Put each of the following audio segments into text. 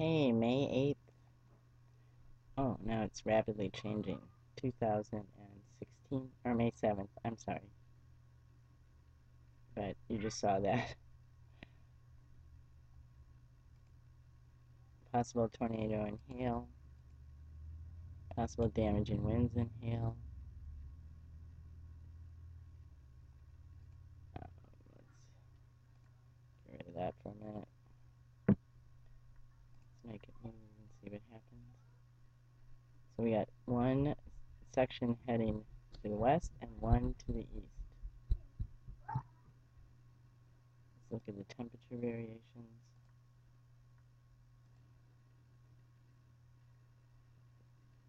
Hey, May 8th. Oh, now it's rapidly changing. 2016, or May 7th, I'm sorry. But you just saw that. Possible tornado and hail. Possible damaging winds and hail. Let's get rid of that for a minute. Let's make it move and see what happens. So we got one section heading to the west and one to the east. Let's look at the temperature variations.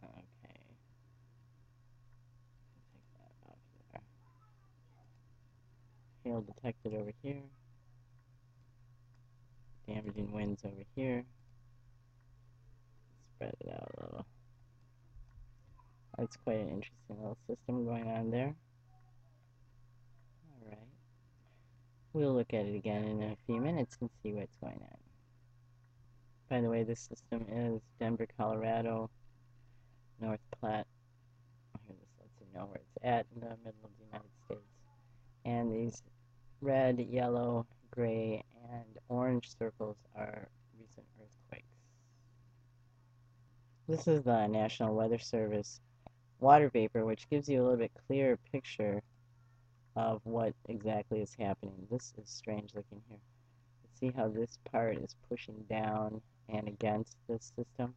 Okay. Take that off there. Hail detected over here. Damaging winds over here. Spread it out a little. That's quite an interesting little system going on there. Alright. We'll look at it again in a few minutes and see what's going on. By the way, this system is Denver, Colorado, North Platte. Here, this lets you know where it's at in the middle of the United States. And these red, yellow, gray, and orange circles are recent earthquakes. This is the National Weather Service water vapor, which gives you a little bit clearer picture of what exactly is happening. This is strange looking here. See how this part is pushing down and against this system?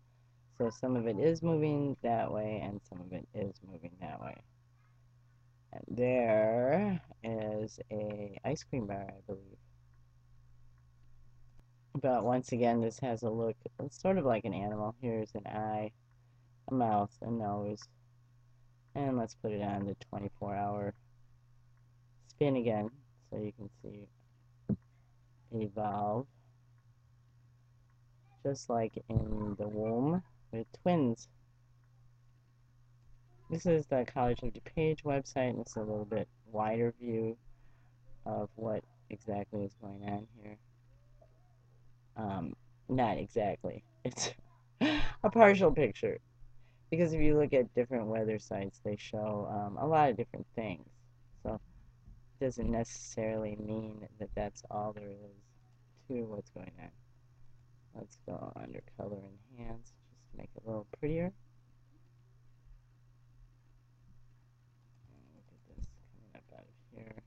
So some of it is moving that way and some of it is moving that way. And there is a ice cream bar, I believe. But once again, this has a look, it's sort of like an animal. Here's an eye, a mouth, a nose. And let's put it on the 24-hour spin again so you can see evolve. Just like in the womb with twins. This is the College of DuPage website, and it's a little bit wider view of what exactly is going on here. Not exactly. It's a partial picture. Because if you look at different weather sites, they show a lot of different things. So it doesn't necessarily mean that that's all there is to what's going on. Let's go under color enhance just to make it a little prettier. Look at this coming up out of here.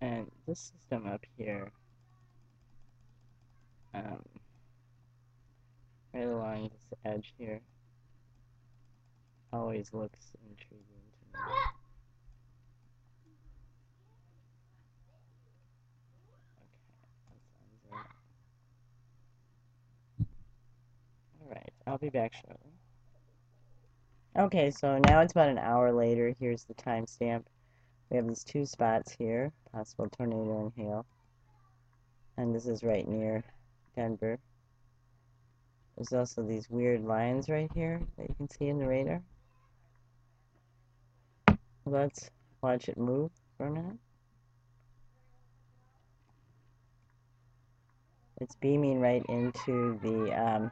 And this system up here, right along this edge here, always looks intriguing to me. Okay, let's unzip. Alright, I'll be back shortly. Okay, so now it's about an hour later. Here's the timestamp. We have these two spots here, possible tornado and hail. And this is right near Denver. There's also these weird lines right here that you can see in the radar. Let's watch it move for a minute. It's beaming right into the,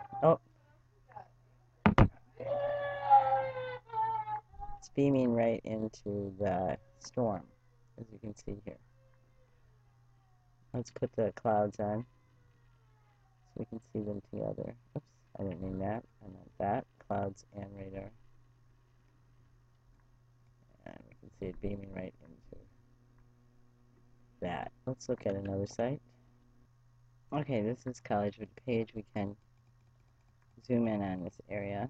it's beaming right into the storm, as you can see here. Let's put the clouds on so we can see them together. Oops, I didn't mean that. I meant that. Clouds and radar. And we can see it beaming right into that. Let's look at another site. Okay, this is College of DuPage. We can zoom in on this area.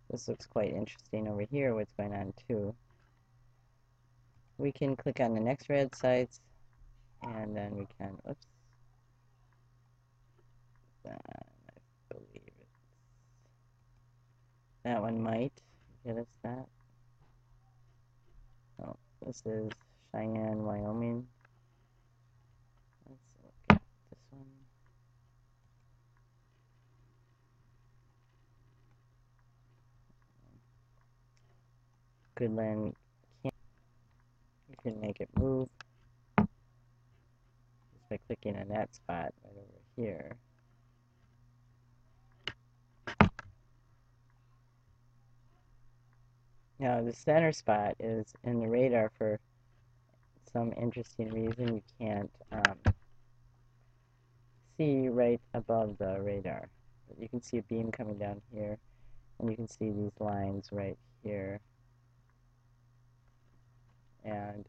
This looks quite interesting over here, what's going on too. We can click on the next red sites, and then we can, oops, I believe it. That one might get us that. Oh, this is Cheyenne, Wyoming. Let's look at this one. Goodland, you can make it move. Just by clicking on that spot right over here. Now the center spot is in the radar for some interesting reason. You can't see right above the radar. But you can see a beam coming down here, and you can see these lines right here. And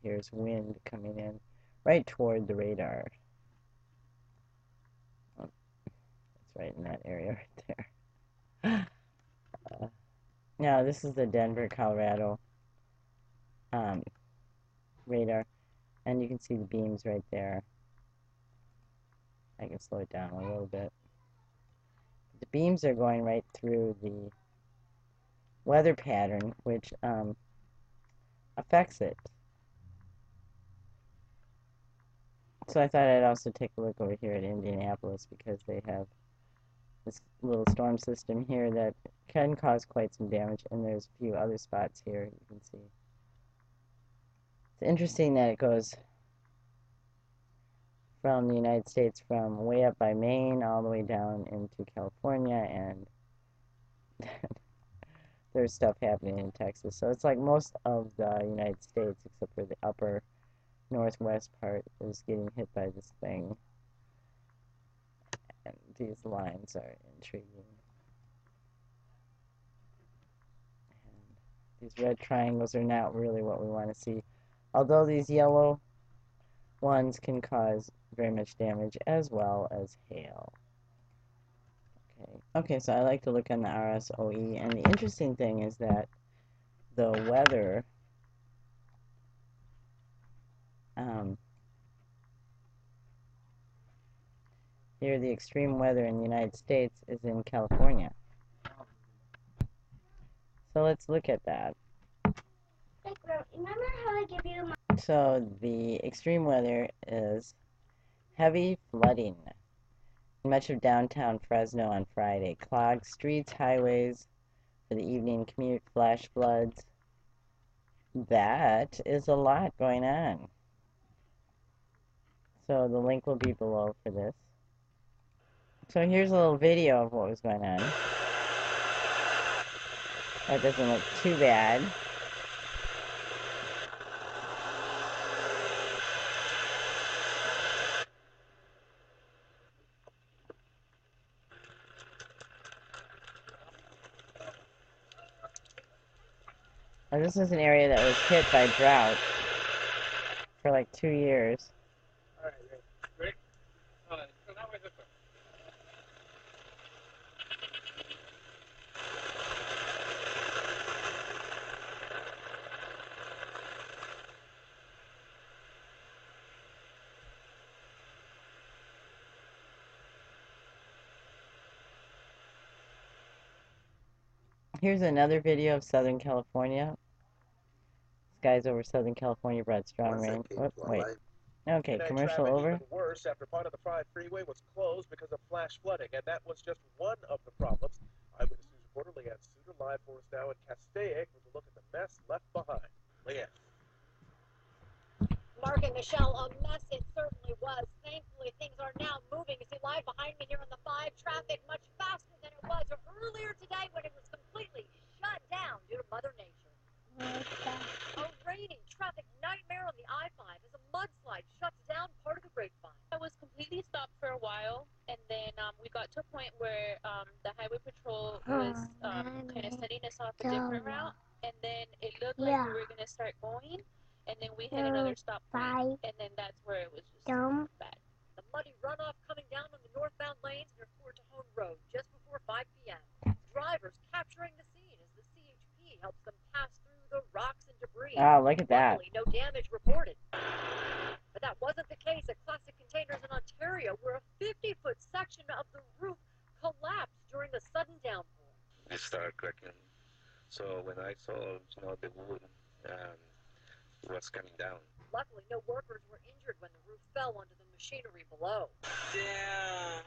here's wind coming in right toward the radar. Oh, it's right in that area right there. Now this is the Denver, Colorado radar, and you can see the beams right there. I can slow it down a little bit. The beams are going right through the weather pattern, which affects it. So I thought I'd also take a look over here at Indianapolis, because they have this little storm system here that can cause quite some damage, and there's a few other spots here you can see. It's interesting that it goes from the United States, from way up by Maine all the way down into California, and there's stuff happening in Texas. So it's like most of the United States, except for the upper northwest part, is getting hit by this thing. And these lines are intriguing. And these red triangles are not really what we want to see, although these yellow ones can cause very much damage, as well as hail. Okay, so I like to look on the RSOE, and the interesting thing is that the weather here, the extreme weather in the United States is in California. So let's look at that. Remember how I give you my... So the extreme weather is heavy flooding in much of downtown Fresno on Friday. Clogged streets, highways for the evening commute, flash floods. That is a lot going on. So the link will be below for this. So here's a little video of what was going on. That doesn't look too bad. Now, this is an area that was hit by drought for like 2 years. All right, ready? So that way this way. Here's another video of Southern California. Skies over Southern California brought strong rain. Whoop, wait. Okay, commercial over. Even worse after part of the Fried Freeway was closed because of flash flooding, and that was just one of the problems. Eyewitness News reporter Leanne Suter live for us now in Castaic with a look at the mess left behind. Leanne. Mark and Michelle, a mess it certainly was. Thankfully, things are now moving. You see live behind me here on the 5, traffic much faster than it was earlier today when it was completely shut down due to Mother Nature. A rainy traffic nightmare on the I-5 as a mudslide shuts down part of the Grapevine. I was completely stopped for a while, and then we got to a point where the highway patrol was kind of setting us off a different route, and then it looked like we were going to start going, and then we hit another stop point, and then that's where it was just bad. The muddy runoff coming down on the northbound lanes near Fort Tejon Road just before 5 p.m. Drivers capturing the scene as the CHP helps them pass through the rocks and debris. Oh, look at that. Luckily, no damage reported. But that wasn't the case at Classic Containers in Ontario, where a 50-foot section of the roof collapsed during a sudden downpour. It started cracking. So when I saw, the wood was coming down. Luckily, no workers were injured when the roof fell onto the machinery below. Damn.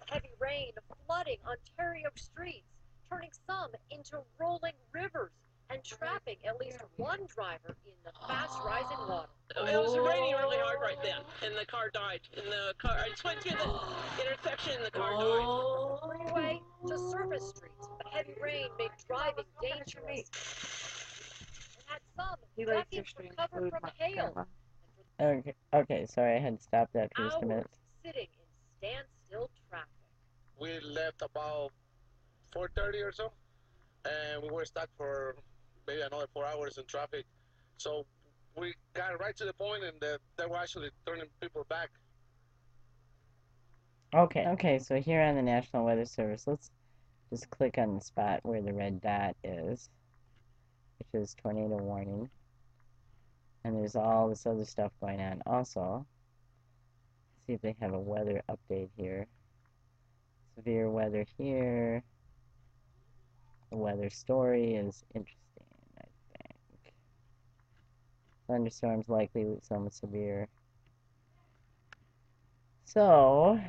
Heavy rain flooding Ontario streets, turning some into rolling rivers and trapping at least one driver in the fast rising water. It was raining really hard right then, and the car died. And the car, I just went through the intersection, and the car died. Freeway to surface streets. The heavy rain made driving dangerous. And had some He likes ducking your for strange cover food, from hail. Grandma. And Okay, sorry, I had to stop that for for just a minute. hours sitting in standstill traffic. We left about 4:30 or so, and we were stuck for maybe another 4 hours in traffic. So we got right to the point, and they were actually turning people back. Okay, so here on the National Weather Service, let's just click on the spot where the red dot is, which is tornado warning. And there's all this other stuff going on also. See if they have a weather update here. Severe weather here. The weather story is interesting, I think. Thunderstorms likely with some severe. So,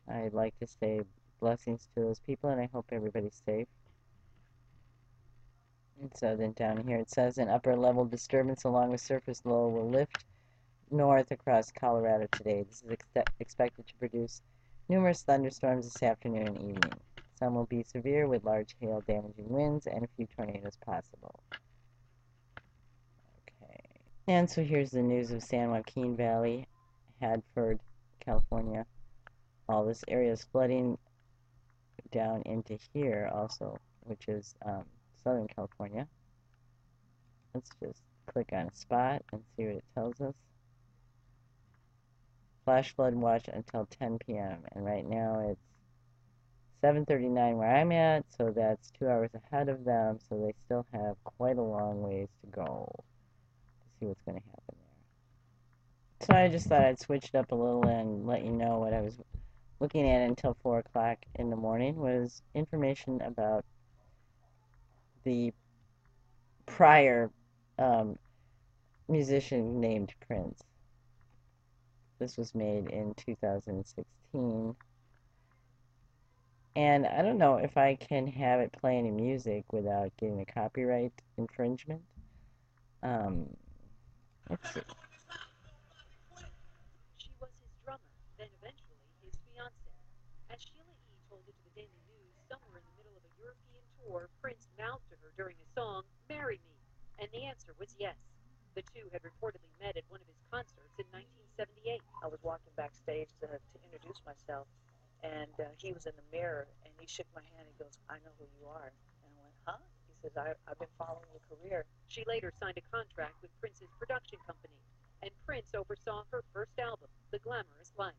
I'd like to say blessings to those people, and I hope everybody's safe. And so then down here it says an upper level disturbance along with surface low will lift north across Colorado today. This is expected to produce numerous thunderstorms this afternoon and evening. Some will be severe with large hail damaging winds and a few tornadoes possible. Okay. And so here's the news of San Joaquin Valley, Hadford, California. All this area is flooding down into here also, which is Southern California. Let's just click on a spot and see what it tells us. Flash flood watch until 10 p.m. and right now it's 7:39 where I'm at, so that's 2 hours ahead of them, so they still have quite a long ways to go to see what's going to happen there. So I just thought I'd switch it up a little and let you know what I was looking at until 4 o'clock in the morning was information about the prior musician named Prince. This was made in 2016. And I don't know if I can have it play any music without getting a copyright infringement. Let's see. She was his drummer, then eventually his fiancée. As Sheila E. told it to the Daily News, somewhere in the middle of a European tour, Prince mouthed to her during a song, "Marry me," and the answer was yes. The two had reportedly met at one of his concerts in 1978. I was walking backstage to introduce myself, and he was in the mirror, and he shook my hand. He goes, "I know who you are." And I went, "Huh?" He says, I've been following your career. She later signed a contract with Prince's production company, and Prince oversaw her first album, The Glamorous Life.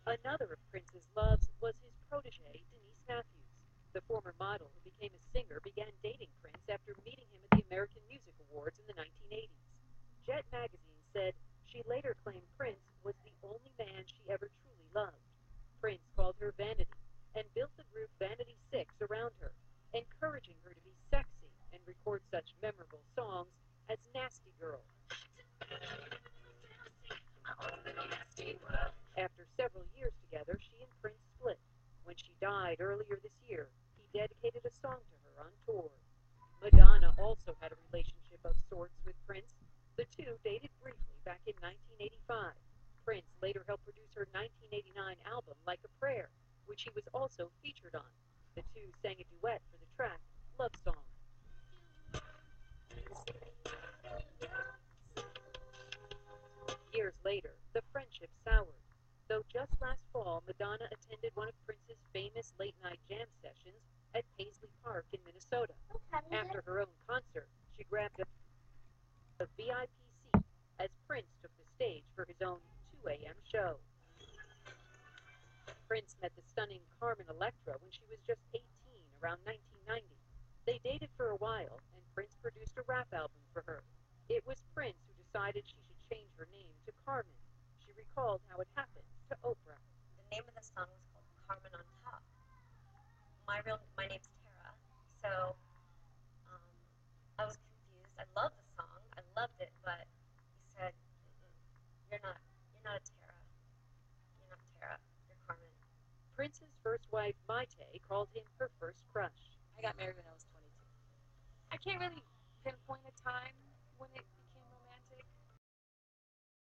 Another of Prince's loves was his protege, Denise Matthews. The former model who became a singer began dating Prince after meeting him at the American Music Awards in the 1980s. Jet magazine said she later claimed Prince was the only man she ever truly loved. Prince called her Vanity and built the group Vanity 6 around her, encouraging her to be sexy and record such memorable songs as Nasty Girl. After several years together, she and Prince split. When she died earlier this year, he dedicated a song to her on tour. Madonna also had a relationship of sorts with Prince. The two dated briefly back in 1985. Prince later helped produce her 1989 album, Like a Prayer, which he was also featured on. The two sang a duet for the track, Love Song. Years later, the friendship soured. Though just last fall, Madonna attended one of Prince's famous late-night jam sessions at Paisley Park in Minnesota. After her own concert, she grabbed a VIP seat as Prince took the stage for his own 2 a.m. show. Prince met the stunning Carmen Electra when she was just 18, around 1990. They dated for a while, and Prince produced a rap album for her. It was Prince who decided she should change her name to Carmen. She recalled how it happened to Oprah. The name of the song was called Carmen on Top. My name's Tara, so I was confused. I loved the song, I loved it, but he said, "You're not a Tara. You're not Tara. You're Carmen." Prince's first wife, Maite, called him her first crush. I got married when I was 22. I can't really pinpoint a time when it